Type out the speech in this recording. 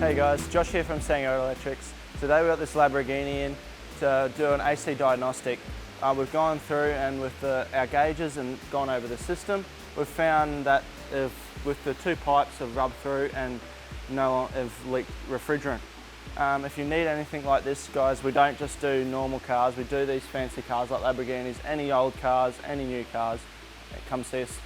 G'day guys, Josh here from Sango Electrics. Today we've got this Lamborghini in to do an AC diagnostic. We've gone through and with our gauges and gone over the system. We've found that with the two pipes have rubbed through and have leaked refrigerant. If you need anything like this guys, we don't just do normal cars, we do these fancy cars like Lamborghinis, any old cars, any new cars. Come see us.